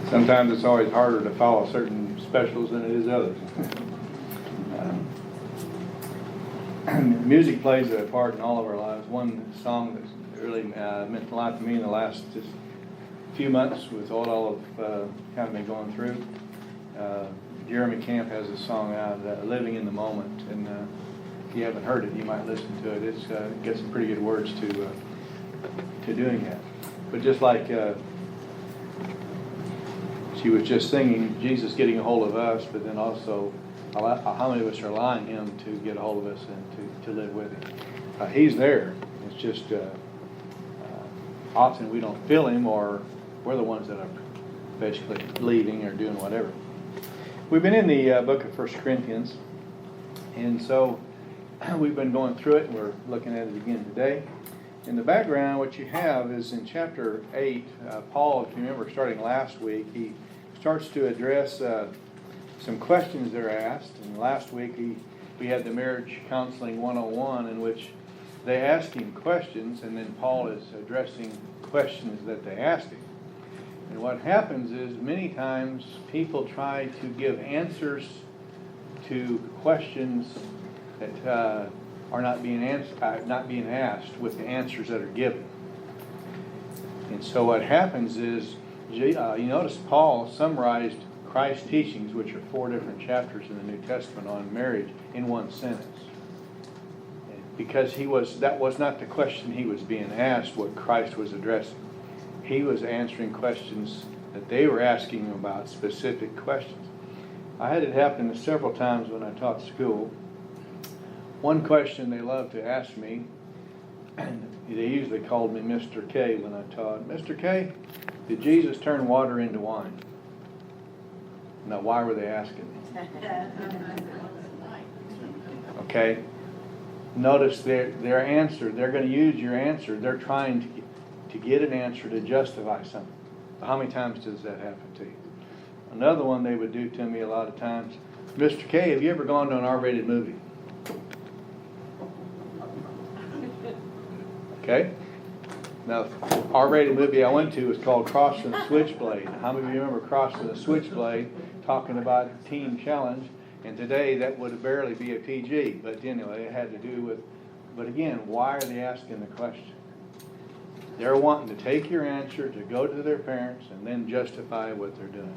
Sometimes it's always harder to follow certain specials than it is others. Music plays a part in all of our lives. One song that's really meant a lot to me in the last just few months with all of kind of been going through. Jeremy Camp has a song out, "Living in the Moment," and if you haven't heard it, you might listen to it. It's got some pretty good words to doing that. But just like she was just singing, Jesus getting a hold of us, but then also how many of us are allowing Him to get a hold of us and to live with Him. He's there. It's just often we don't feel Him, or we're the ones that are basically leaving or doing whatever. We've been in the book of 1 Corinthians, and so we've been going through it, and we're looking at it again today. In the background, what you have is in chapter 8, Paul, if you remember starting last week, he starts to address some questions that are asked. And last week we had the Marriage Counseling 101, in which they ask him questions, and then Paul is addressing questions that they asked him. And what happens is many times people try to give answers to questions that are not being asked with the answers that are given. And so what happens is, you notice Paul summarized Christ's teachings, which are 4 different chapters in the New Testament on marriage, in one sentence. Because that was not the question he was being asked, what Christ was addressing. He was answering questions that they were asking him about, specific questions. I had it happen several times when I taught school. One question they loved to ask me, and they usually called me Mr. K when I taught. Mr. K, did Jesus turn water into wine? Now, why were they asking me? Okay. Notice their answer. They're going to use your answer. They're trying to get an answer to justify something. How many times does that happen to you? Another one they would do to me a lot of times. Mr. K, have you ever gone to an R-rated movie? Okay. Now, R-rated movie I went to was called Crossing the Switchblade. How many of you remember Crossing the Switchblade, talking about Teen Challenge? And today that would barely be a PG. But anyway, it had to do with, but again, why are they asking the question? They're wanting to take your answer, to go to their parents, and then justify what they're doing.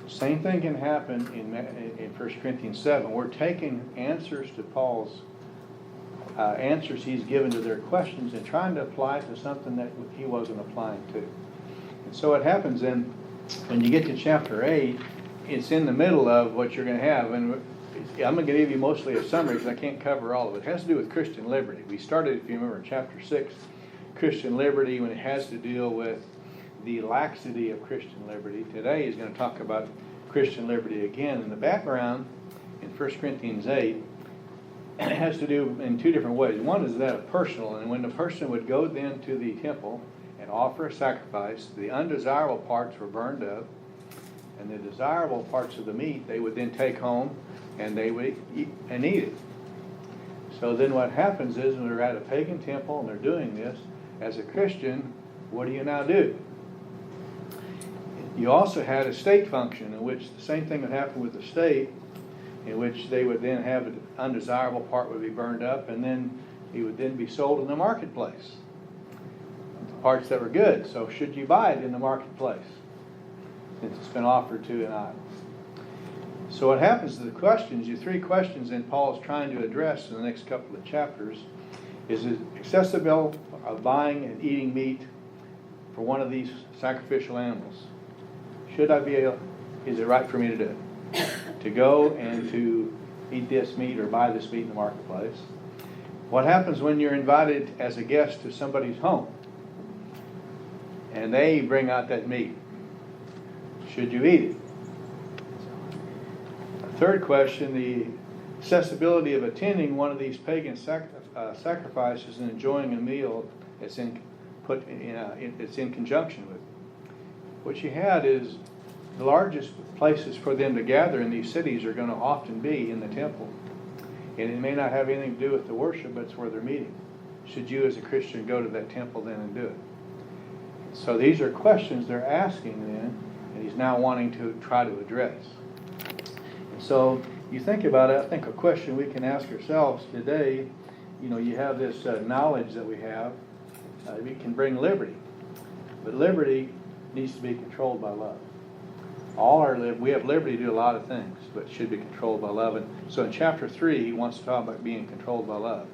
Same thing can happen in 1 Corinthians 7. We're taking answers to Paul's answers he's given to their questions and trying to apply it to something that he wasn't applying to. And so what happens then, when you get to chapter 8, it's in the middle of what you're going to have. And I'm going to give you mostly a summary because I can't cover all of it. It has to do with Christian liberty. We started, if you remember, in chapter 6, Christian liberty, when it has to deal with the laxity of Christian liberty. Today he's going to talk about Christian liberty again. In the background, in 1 Corinthians 8, it has to do in 2 different ways. One is that of personal, and when the person would go then to the temple and offer a sacrifice, the undesirable parts were burned up, and the desirable parts of the meat they would then take home and they would eat it. So then what happens is when they're at a pagan temple and they're doing this, as a Christian, what do you now do? You also had a state function in which the same thing would happen with the state, in which they would then have an undesirable part would be burned up, and then it would then be sold in the marketplace. The parts that were good. So should you buy it in the marketplace, since it's been offered to an idol? So what happens to the questions, your 3 questions that Paul is trying to address in the next couple of chapters, is it accessible of buying and eating meat for one of these sacrificial animals? Should I be able, is it right for me to do it? To go and to eat this meat or buy this meat in the marketplace? What happens when you're invited as a guest to somebody's home and they bring out that meat? Should you eat it? A 3rd question, the accessibility of attending one of these pagan sacrifices and enjoying a meal that's in conjunction with it. What you had is the largest places for them to gather in these cities are going to often be in the temple. And it may not have anything to do with the worship, but it's where they're meeting. Should you as a Christian go to that temple then and do it? So these are questions they're asking then, and he's is now wanting to try to address. And so you think about it, I think a question we can ask ourselves today, you have this knowledge that we have. We can bring liberty, but liberty needs to be controlled by love. We have liberty to do a lot of things, but it should be controlled by love. And so in chapter 3, he wants to talk about being controlled by love.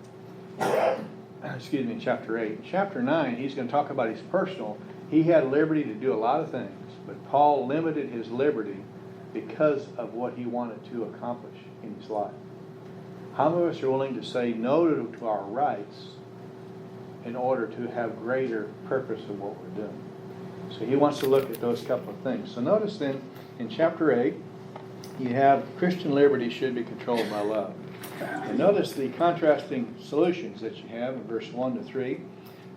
In chapter 8. In chapter 9, he's going to talk about his personal. He had liberty to do a lot of things, but Paul limited his liberty because of what he wanted to accomplish in his life. How many of us are willing to say no to our rights in order to have greater purpose of what we're doing? So he wants to look at those couple of things. So notice then, in chapter 8, you have Christian liberty should be controlled by love. And notice the contrasting solutions that you have in verse 1 to 3.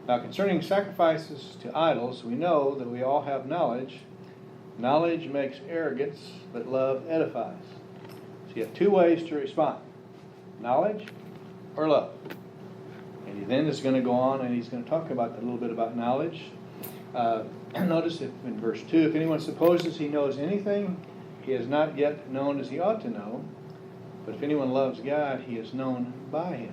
Now concerning sacrifices to idols, we know that we all have knowledge. Knowledge makes arrogance, but love edifies. So you have two ways to respond. Knowledge or love. And he then is going to go on and he's going to talk about a little bit about knowledge. Notice in verse 2, if anyone supposes he knows anything, he has not yet known as he ought to know. But if anyone loves God, he is known by him.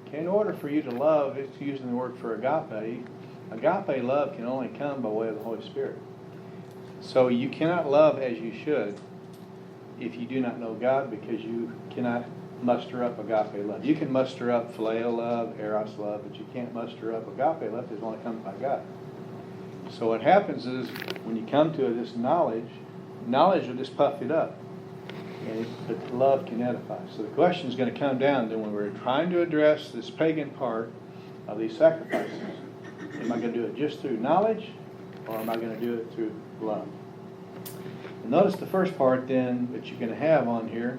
Okay, in order for you to love, it's using the word for agape. Agape love can only come by way of the Holy Spirit. So you cannot love as you should if you do not know God, because you cannot muster up agape love. You can muster up phileo love, eros love, but you can't muster up agape love because it only comes by God. So what happens is when you come to this knowledge will just puff it up. But love can edify. So the question is going to come down to when we're trying to address this pagan part of these sacrifices. Am I going to do it just through knowledge, or am I going to do it through love? And notice the first part then that you're going to have on here.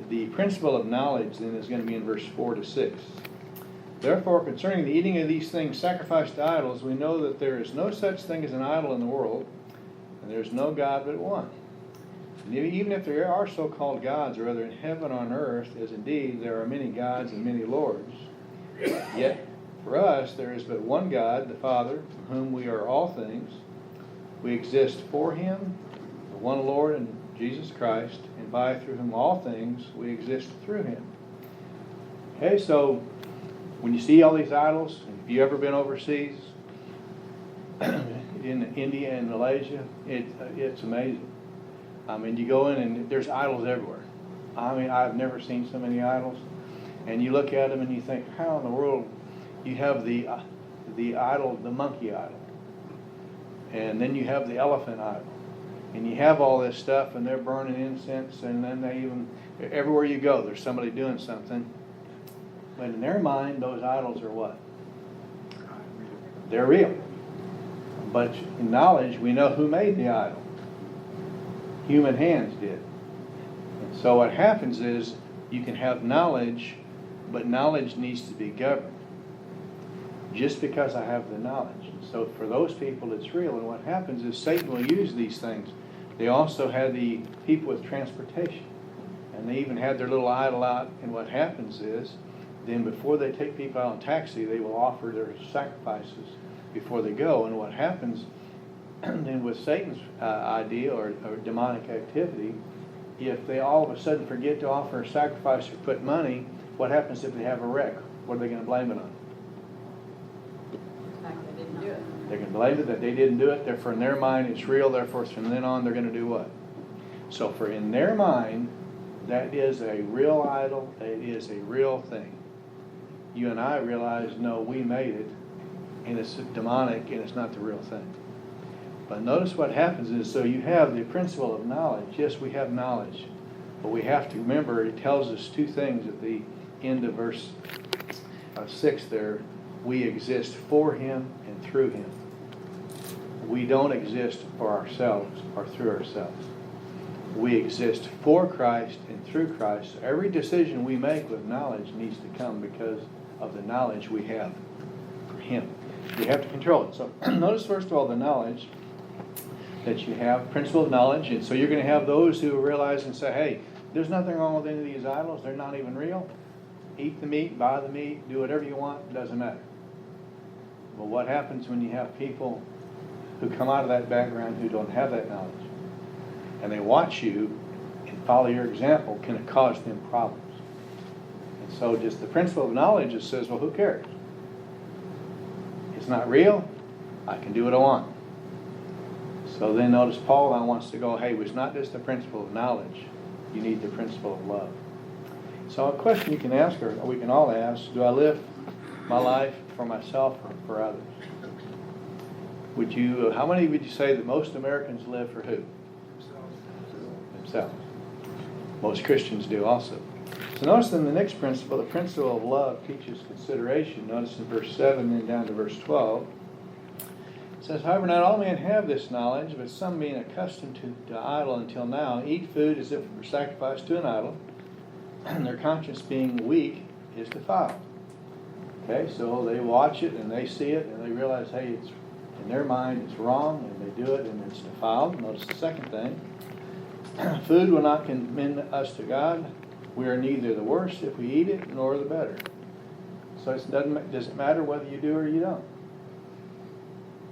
The principle of knowledge then is going to be in verse 4 to 6. Therefore, concerning the eating of these things sacrificed to idols, we know that there is no such thing as an idol in the world, and there is no God but one. And even if there are so-called gods, or whether in heaven or on earth, as indeed there are many gods and many lords, yet for us there is but one God, the Father, from whom we are all things. We exist for him, the one Lord and Jesus Christ, and by through whom all things we exist through him. Okay, so when you see all these idols, have you ever been overseas in India and Malaysia? It's amazing. I mean, you go in and there's idols everywhere. I mean, I've never seen so many idols. And you look at them and you think, how in the world? You have the idol, the monkey idol. And then you have the elephant idol. And you have all this stuff, and they're burning incense, and then everywhere you go, there's somebody doing something. But in their mind, those idols are what? They're real. But in knowledge, we know who made the idol. Human hands did. And so what happens is you can have knowledge, but knowledge needs to be governed. Just because I have the knowledge. And so for those people, it's real. And what happens is Satan will use these things. They also had the people with transportation. And they even had their little idol out. And what happens is, then before they take people out on taxi, they will offer their sacrifices before they go. And what happens then with Satan's idea or demonic activity, if they all of a sudden forget to offer a sacrifice or put money, what happens if they have a wreck? What are they going to blame it on? They didn't do it. They're going to blame it that they didn't do it. Therefore, in their mind, it's real. Therefore, from then on, they're going to do what? So, for in their mind, that is a real idol. It is a real thing. You and I realize, no, we made it, and it's demonic, and it's not the real thing. But notice what happens is, so you have the principle of knowledge. Yes, we have knowledge, but we have to remember it tells us two things at the end of verse 6 there. We exist for him and through him. We don't exist for ourselves or through ourselves. We exist for Christ and through Christ. So every decision we make with knowledge needs to come because of the knowledge we have for him. We have to control it. So notice first of all the knowledge that you have, principle of knowledge. And so you're going to have those who realize and say, hey, there's nothing wrong with any of these idols. They're not even real. Eat the meat, buy the meat, do whatever you want. It doesn't matter. But what happens when you have people who come out of that background who don't have that knowledge, and they watch you and follow your example, can it cause them problems? And so just the principle of knowledge just says, well, who cares? It's not real. I can do what I want. So then notice Paul now wants to go, hey, it's not just the principle of knowledge. You need the principle of love. So a question you can ask, or we can all ask, do I live my life for myself or for others? How many would you say that most Americans live for who? Themselves. Most Christians do also. So notice in the next principle, the principle of love teaches consideration. Notice in verse 7 and then down to verse 12. It says, however, not all men have this knowledge, but some being accustomed to idol until now, eat food as if it were sacrificed to an idol, and their conscience being weak is defiled. Okay, so they watch it and they see it and they realize, hey, it's in their mind it's wrong, and they do it and it's defiled. Notice the second thing. Food will not commend us to God. We are neither the worse if we eat it, nor the better. So it doesn't matter whether you do or you don't.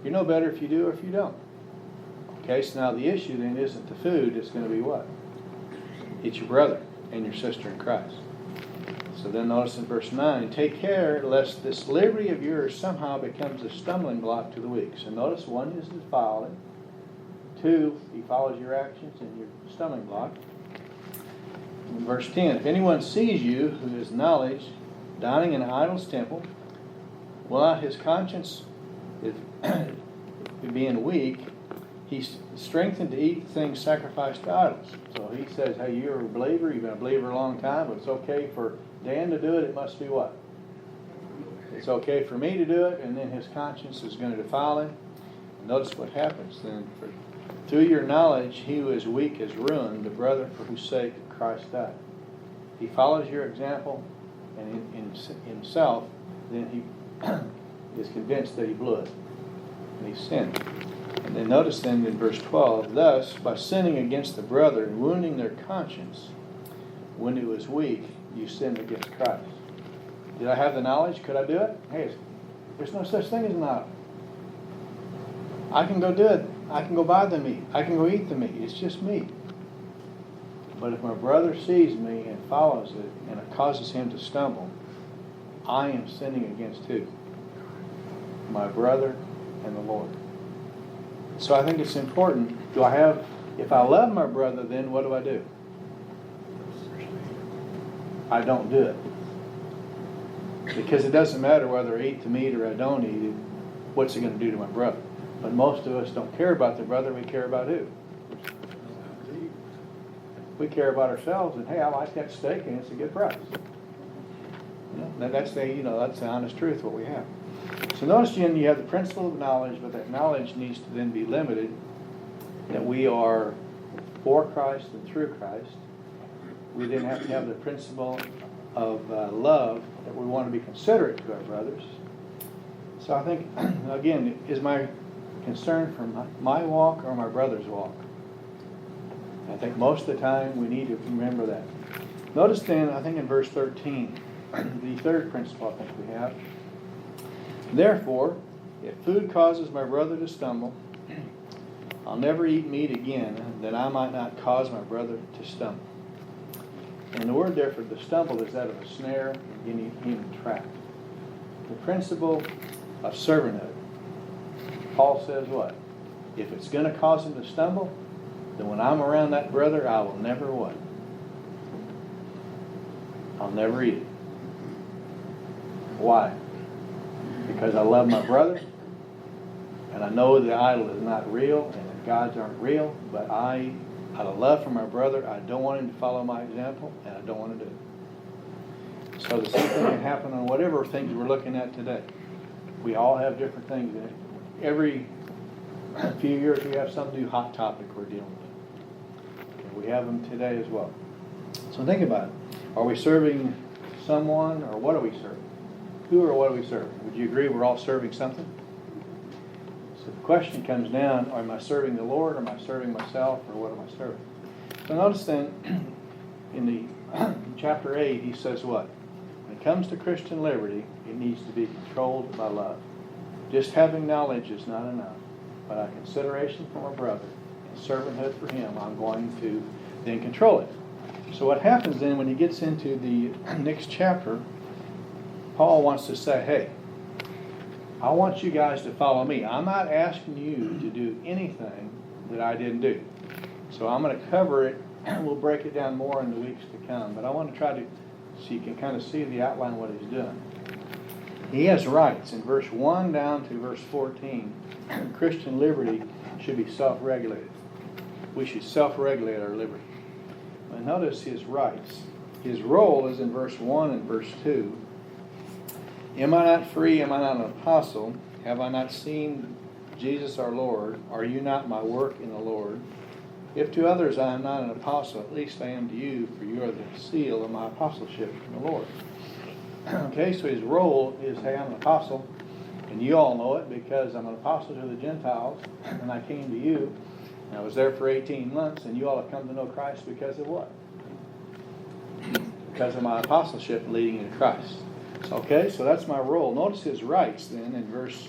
You're no better if you do or if you don't. Okay, so now the issue then isn't the food, it's going to be what? It's your brother and your sister in Christ. So then notice in verse 9, take care lest this liberty of yours somehow becomes a stumbling block to the weak. So notice one is defiling. Two, he follows your actions and your stumbling block. In verse 10, if anyone sees you who has knowledge dining in an idol's temple, will not his conscience being weak, he's strengthened to eat things sacrificed to idols. So he says, hey, you're a believer, you've been a believer a long time, but it's okay for Dan to do it, it must be what? It's okay for me to do it, and then his conscience is going to defile him. Notice what happens then. Through your knowledge, he who is weak is ruined, the brother for whose sake Christ died. He follows your example, and in himself, then he is convinced that he blew it, and he sinned. And then notice then in verse 12, thus, by sinning against the brother and wounding their conscience, when it was weak, you sinned against Christ. Did I have the knowledge? Could I do it? Hey, there's no such thing as an idol. I can go do it. I can go buy the meat. I can go eat the meat. It's just meat. But if my brother sees me and follows it, and it causes him to stumble, I am sinning against who? My brother and the Lord. So I think it's important. If I love my brother, then what do? I don't do it. Because it doesn't matter whether I eat the meat or I don't eat it, what's it going to do to my brother? But most of us don't care about the brother, we care about who? We care about ourselves, and hey, I like that steak and it's a good price. That's the honest truth, what we have. So notice, Jen, you have the principle of knowledge, but that knowledge needs to then be limited, that we are for Christ and through Christ. We then have to have the principle of love, that we want to be considerate to our brothers. So I think, again, is my concern for my walk or my brother's walk? I think most of the time we need to remember that. Notice then, I think in verse 13, the third principle I think we have. Therefore, if food causes my brother to stumble, I'll never eat meat again, that I might not cause my brother to stumble. And the word there for the stumble is that of a snare and any human trap. The principle of servanthood. Paul says what? If it's going to cause him to stumble, then when I'm around that brother, I will never what? I'll never eat it. Why? Because I love my brother, and I know the idol is not real, and the gods aren't real, but out of love for my brother, I don't want him to follow my example, and I don't want to do it. So the same thing can happen on whatever things we're looking at today. We all have different things in it. Every few years we have some new hot topic we're dealing with. And we have them today as well. So think about it. Are we serving someone, or what are we serving? Who or what are we serving? Would you agree we're all serving something? So the question comes down, am I serving the Lord, or am I serving myself, or what am I serving? So notice then, in the chapter 8, he says what? When it comes to Christian liberty, it needs to be controlled by love. Just having knowledge is not enough. but out of consideration for my brother and servanthood for him, I'm going to then control it. So what happens then when he gets into the next chapter, Paul wants to say, hey, I want you guys to follow me. I'm not asking you to do anything that I didn't do. So I'm going to cover it, and we'll break it down more in the weeks to come. But I want to try to, so you can kind of see the outline of what he's doing. He has rights. In verse 1 down to verse 14, Christian liberty should be self-regulated. We should self-regulate our liberty. And notice his rights. His role is in verse 1 and verse 2. Am I not free? Am I not an apostle? Have I not seen Jesus our Lord? Are you not my work in the Lord? If to others I am not an apostle, at least I am to you, for you are the seal of my apostleship in the Lord. Okay, so his role is, hey, I'm an apostle, and you all know it because I'm an apostle to the Gentiles, and I came to you, and I was there for 18 months, and you all have come to know Christ because of what? Because of my apostleship leading into Christ. Okay, so that's my role. Notice his rights then in verse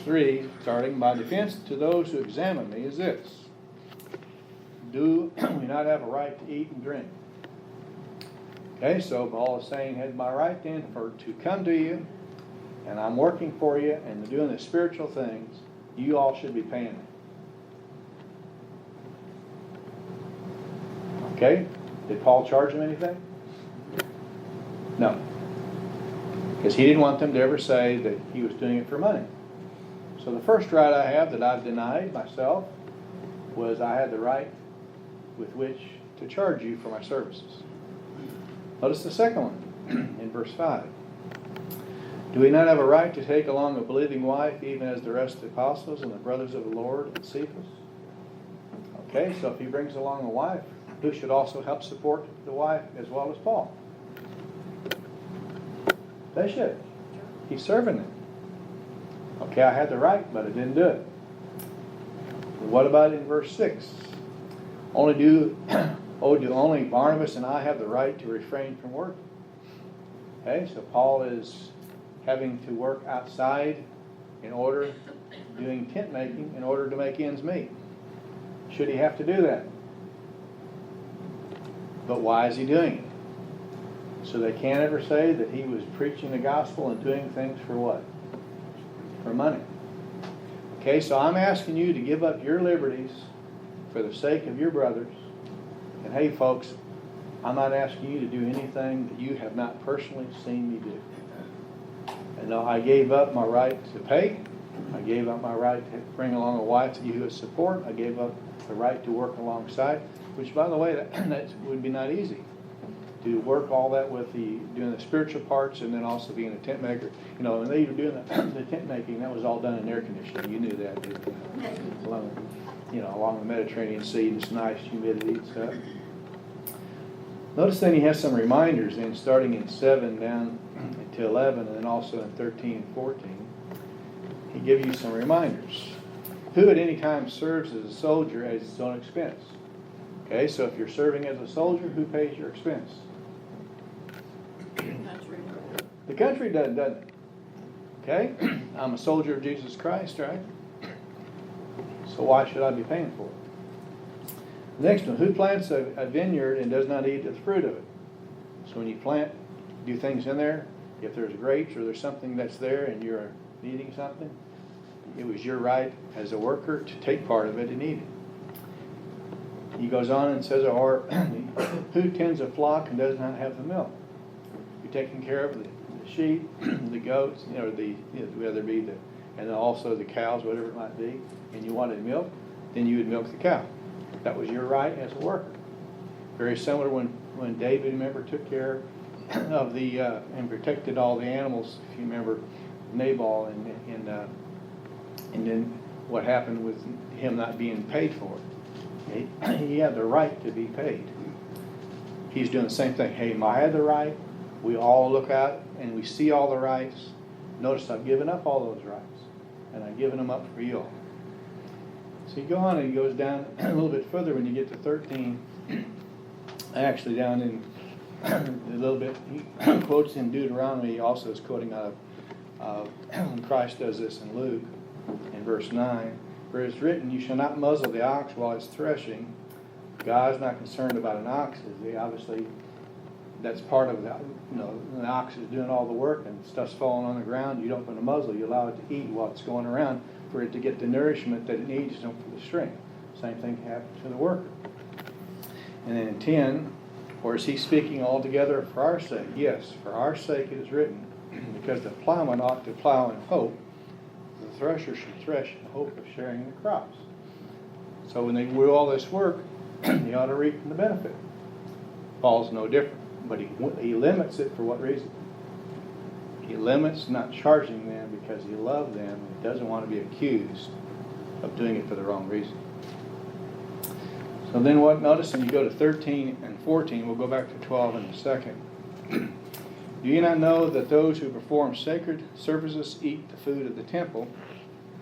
3, starting, my defense to those who examine me is this. Do we not have a right to eat and drink? Okay, so Paul is saying, had my right then to come to you, and I'm working for you, and doing the spiritual things, you all should be paying me. Okay, did Paul charge him anything? No. Because he didn't want them to ever say that he was doing it for money. So the first right I have that I've denied myself was I had the right with which to charge you for my services. Notice the second one in verse 5. Do we not have a right to take along a believing wife, even as the rest of the apostles and the brothers of the Lord and Cephas? Okay, so if he brings along a wife, who should also help support the wife as well as Paul? They should. He's serving them. Okay, I had the right, but I didn't do it. What about in verse 6? Do only Barnabas and I have the right to refrain from work? Okay, so Paul is having to work outside doing tent making in order to make ends meet. Should he have to do that? But why is he doing it? So they can't ever say that he was preaching the gospel and doing things for what? For money. Okay, so I'm asking you to give up your liberties for the sake of your brothers. And hey, folks, I'm not asking you to do anything that you have not personally seen me do. And no, I gave up my right to pay. I gave up my right to bring along a wife that you would support. I gave up the right to work alongside, which, by the way, that would be not easy. To work all that with doing the spiritual parts and then also being a tent maker. You know, when they were doing the tent making, that was all done in air conditioning. You knew that, didn't you? Along the Mediterranean Sea, and it's nice humidity and stuff. Notice then he has some reminders then, starting in 7 down to 11, and then also in 13 and 14. He gives you some reminders. Who at any time serves as a soldier at his own expense? Okay, so if you're serving as a soldier, who pays your expense? The country doesn't it? Okay? I'm a soldier of Jesus Christ, right? So why should I be paying for it? The next one, who plants a vineyard and does not eat the fruit of it? So when you do things in there, if there's grapes or there's something that's there and you're eating something, it was your right as a worker to take part of it and eat it. He goes on and says, or who tends a flock and does not have the milk? You're taking care of the sheep, the goats, whether it be and also the cows, whatever it might be, and you wanted milk, then you would milk the cow. That was your right as a worker. Very similar when David, remember, took care of and protected all the animals, if you remember Nabal, and then what happened with him not being paid for it. He had the right to be paid. He's doing the same thing. Hey, I had the right. We all look out and we see all the rights. Notice I've given up all those rights, and I've given them up for you all. So you go on and he goes down a little bit further when you get to 13. Actually, down in a little bit, he quotes in Deuteronomy. He also is quoting out of when Christ does this in Luke. in verse 9, for it is written, you shall not muzzle the ox while it's threshing. God's not concerned about an ox, is he? Obviously, that's part of the, the ox is doing all the work and stuff's falling on the ground. You don't put a muzzle, you allow it to eat while it's going around for it to get the nourishment that it needs for the strength. Same thing happens to the worker. And then in 10, or is he speaking altogether for our sake? Yes, for our sake it is written, because the plowman ought to plow in hope, the thresher should thresh in hope of sharing the crops. So when they do all this work, they ought to reap from the benefit. Paul's no different, but he limits it for what reason? He limits not charging them because he loves them and he doesn't want to be accused of doing it for the wrong reason. So then what? Notice when you go to 13 and 14, we'll go back to 12 in a second. Do you not know that those who perform sacred services eat the food of the temple?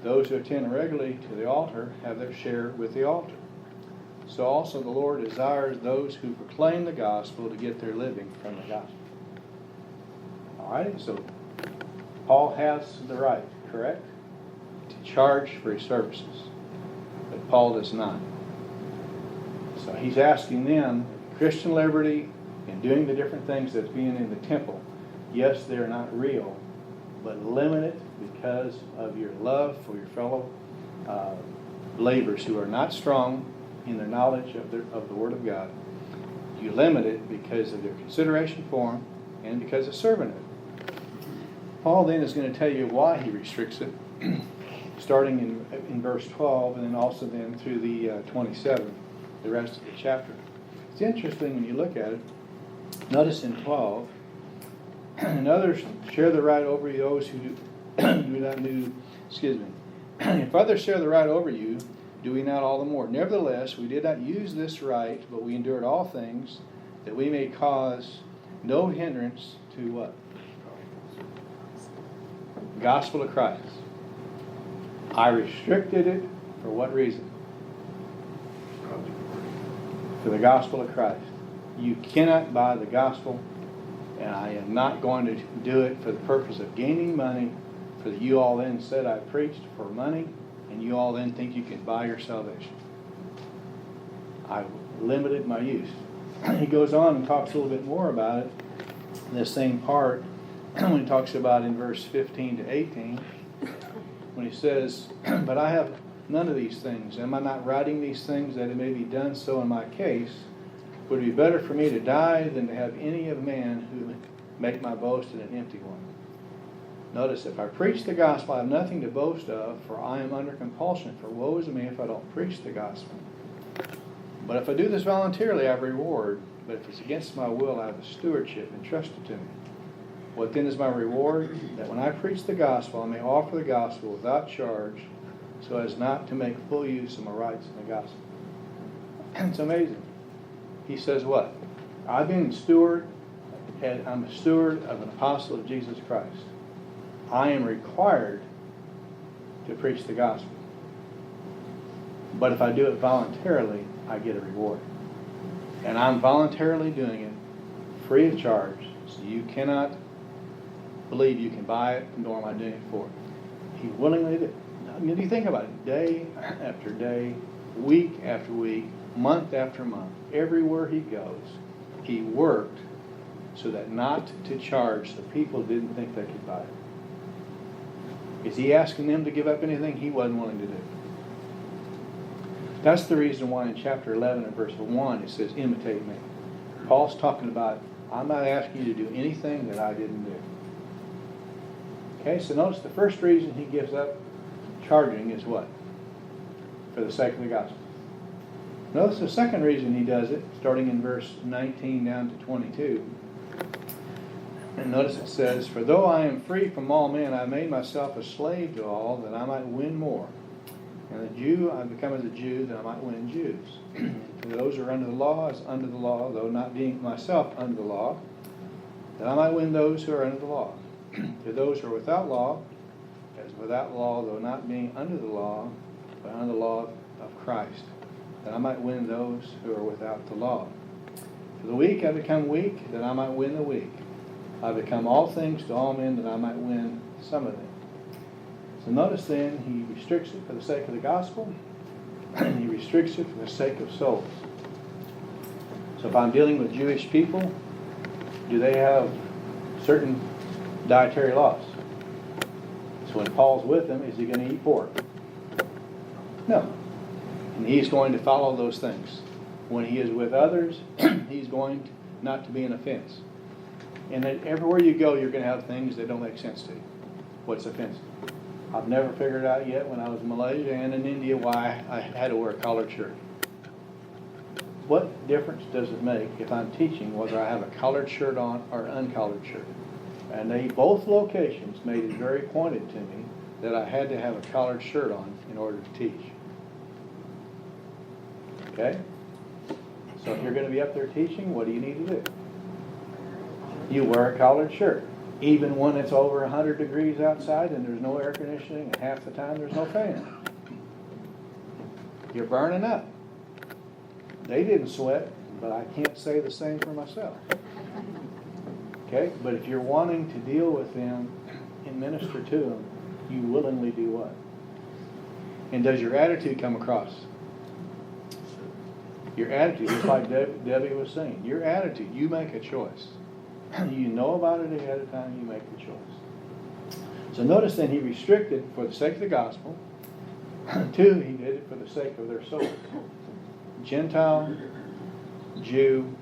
Those who attend regularly to the altar have their share with the altar. So also the Lord desires those who proclaim the gospel to get their living from the gospel. All right, so Paul has the right, correct, to charge for his services, but Paul does not. So he's asking them, Christian liberty and doing the different things that's being in the temple, yes, they're not real, but limit it because of your love for your fellow believers who are not strong in their knowledge of the Word of God. You limit it because of their consideration for Him and because of serving it. Paul then is going to tell you why he restricts it, starting in verse 12 and then also then through the 27, the rest of the chapter. It's interesting when you look at it. Notice in 12, and others share the right over you, those who if others share the right over you, do we not all the more? Nevertheless, we did not use this right, but we endured all things, that we may cause no hindrance to what? The gospel of Christ. I restricted it for what reason? For the gospel of Christ. You cannot buy the gospel, and I am not going to do it for the purpose of gaining money, for that you all then said I preached for money, and you all then think you can buy your salvation. I limited my use. He goes on and talks a little bit more about it in this same part when he talks about in verse 15 to 18 when he says, but I have none of these things. Am I not writing these things that it may be done so in my case? Would it be better for me to die than to have any of man who make my boast in an empty one? Notice, if I preach the gospel, I have nothing to boast of, for I am under compulsion. For woe is me if I don't preach the gospel. But if I do this voluntarily, I have reward. But if it's against my will, I have a stewardship entrusted to me. What then is my reward? That when I preach the gospel, I may offer the gospel without charge, so as not to make full use of my rights in the gospel. It's amazing. He says what? I've been a steward, and I'm a steward of an apostle of Jesus Christ. I am required to preach the gospel. But if I do it voluntarily, I get a reward. And I'm voluntarily doing it free of charge. So you cannot believe you can buy it, nor am I doing it for it. He willingly did. I mean, if you think about it, day after day, week after week, month after month, everywhere he goes, he worked so that not to charge so people didn't think they could buy it. Is he asking them to give up anything he wasn't willing to do? That's the reason why in chapter 11 and verse 1 it says, imitate me. Paul's talking about, I'm not asking you to do anything that I didn't do. Okay, so notice the first reason he gives up charging is what? For the sake of the gospel. Notice the second reason he does it, starting in verse 19 down to 22. And notice it says, for though I am free from all men, I made myself a slave to all, that I might win more. And a Jew, I become as a Jew, that I might win Jews. To those who are under the law, as under the law, though not being myself under the law, that I might win those who are under the law. To those who are without law, as without law, though not being under the law, but under the law of Christ, that I might win those who are without the law. To the weak I become weak, that I might win the weak. I become all things to all men, that I might win some of them. So notice then, he restricts it for the sake of the gospel, and he restricts it for the sake of souls. So if I'm dealing with Jewish people, do they have certain dietary laws? So when Paul's with them, is he going to eat pork? No. And he's going to follow those things. When he is with others, he's going not to be an offense. And then everywhere you go, you're going to have things that don't make sense to you. What's offensive? I've never figured out yet when I was in Malaysia and in India why I had to wear a collared shirt. What difference does it make if I'm teaching whether I have a collared shirt on or uncollared shirt? And they, both locations, made it very pointed to me that I had to have a collared shirt on in order to teach. Okay? So if you're going to be up there teaching, what do you need to do? You wear a collared shirt. Even when it's over 100 degrees outside and there's no air conditioning and half the time there's no fan. You're burning up. They didn't sweat, but I can't say the same for myself. Okay? But if you're wanting to deal with them and minister to them, you willingly do what? And does your attitude come across? Your attitude, just like Debbie was saying, your attitude, you make a choice. You know about it ahead of time, you make the choice. So notice then he restricted for the sake of the gospel. 2, he did it for the sake of their souls. Gentile, Jew,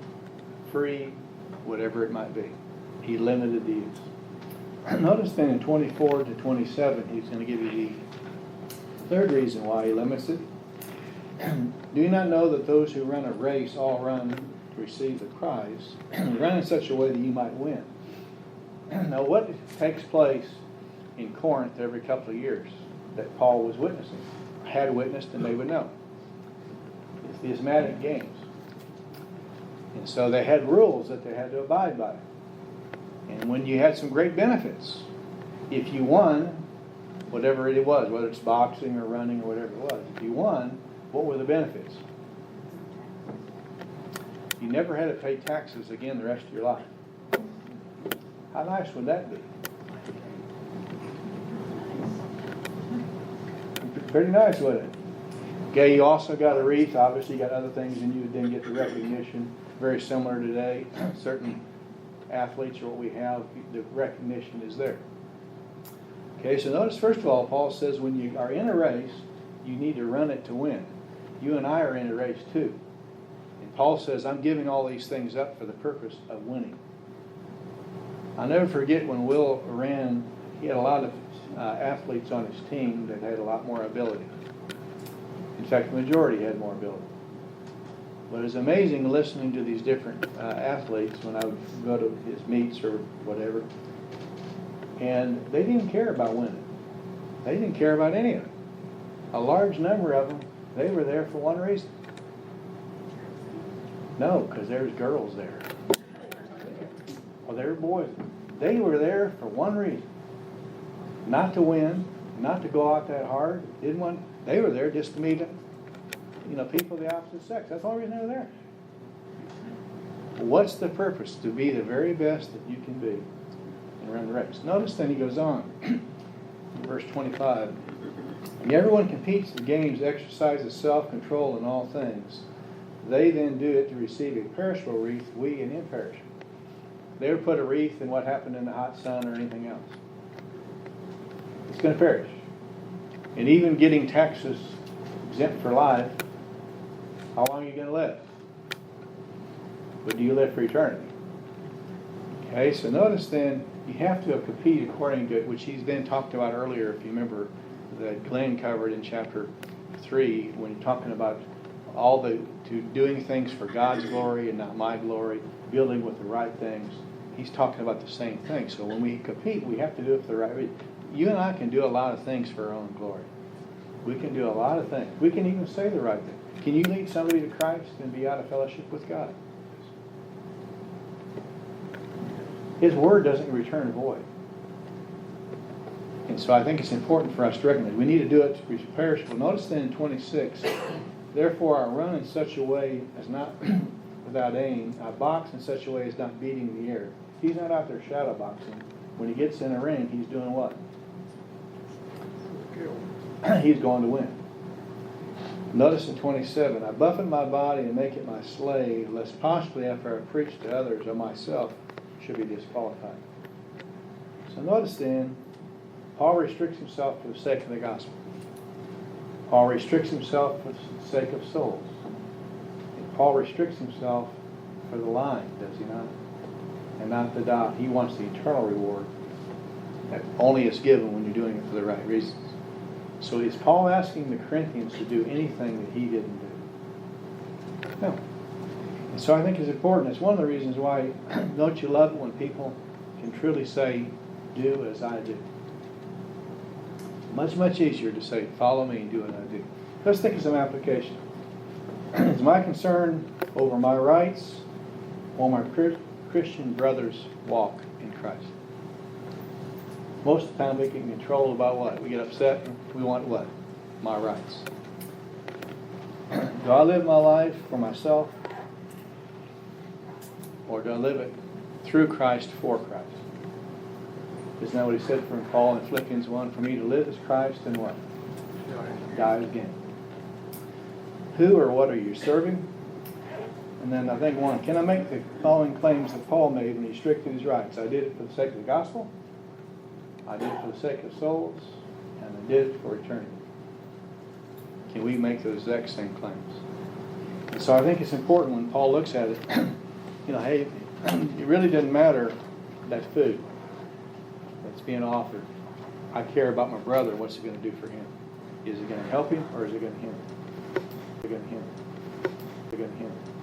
free, whatever it might be. He limited these. Notice then in 24 to 27, he's going to give you the third reason why he limits it. Do you not know that those who run a race all run to receive the prize? Run in such a way that you might win. Now what takes place in Corinth every couple of years that Paul was witnessing, had witnessed, and they would know? It's the Asmatic Games. And so they had rules that they had to abide by. And when you had some great benefits, if you won, whatever it was, whether it's boxing or running or whatever it was, if you won, what were the benefits? You never had to pay taxes again the rest of your life. How nice would that be? Pretty nice, wouldn't it? Okay, you also got a wreath. Obviously, you got other things, and you didn't get the recognition. Very similar today. Certain athletes or what we have, the recognition is there. Okay, so notice first of all, Paul says when you are in a race, you need to run it to win. You and I are in a race too. And Paul says, I'm giving all these things up for the purpose of winning. I'll never forget when Will ran, he had a lot of athletes on his team that had a lot more ability. In fact, the majority had more ability. But it's amazing listening to these different athletes when I would go to his meets or whatever. And they didn't care about winning. They didn't care about any of it. A large number of them, they were there for one reason. No, because there's girls there. Well, there were boys. They were there for one reason. Not to win, not to go out that hard. Didn't want. They were there just to meet, people of the opposite sex. That's the only reason they were there. What's the purpose? To be the very best that you can be and run the race. Notice then he goes on, in verse 25. And everyone competes in games, exercises self-control in all things. They then do it to receive a perishable wreath, we an imperishable. They would put a wreath in what happened in the hot sun or anything else. It's going to perish. And even getting taxes exempt for life, how long are you going to live? But do you live for eternity? Okay, so notice then, you have to compete according to it, which he's then talked about earlier, if you remember, that Glenn covered in chapter 3, when he's talking about doing things for God's glory and not my glory, building with the right things. He's talking about the same thing. So when we compete, we have to do it for the right reason. You and I can do a lot of things for our own glory. We can do a lot of things. We can even say the right thing. Can you lead somebody to Christ and be out of fellowship with God? His word doesn't return void. And so I think it's important for us to recognize we need to do it to be perishable. Notice then in 26, therefore I run in such a way as not without aim. I box in such a way as not beating the air. He's not out there shadow boxing. When he gets in a ring, he's doing what? he's going to win. Notice in 27, I buffet my body and make it my slave, lest possibly after I preach to others or myself should be disqualified. So notice then, Paul restricts himself for the sake of the gospel. Paul restricts himself for the sake of souls. And Paul restricts himself for the line, does he not? And not the dot. He wants the eternal reward that only is given when you're doing it for the right reasons. So is Paul asking the Corinthians to do anything that he didn't do? No. And so I think it's important. It's one of the reasons why don't you love it when people can truly say, do as I do. Much, much easier to say, follow me and do what I do. Let's think of some application. Is my concern over my rights or my Christian brothers' walk in Christ? Most of the time we can control about what? We get upset and we want what? My rights. Do I live my life for myself? Or do I live it through Christ for Christ? Isn't that what he said from Paul in Philippians 1? For me to live is Christ and what? Die is gain. Who or what are you serving? And then I think one, can I make the following claims that Paul made when he restricted his rights? I did it for the sake of the gospel. I did it for the sake of souls. And I did it for eternity. Can we make those exact same claims? And so I think it's important when Paul looks at it, hey, it really doesn't matter that food that's being offered. I care about my brother. What's it going to do for him? Is it going to help him or is it going to hinder him? Is it going to hinder him? Is it going to hinder him?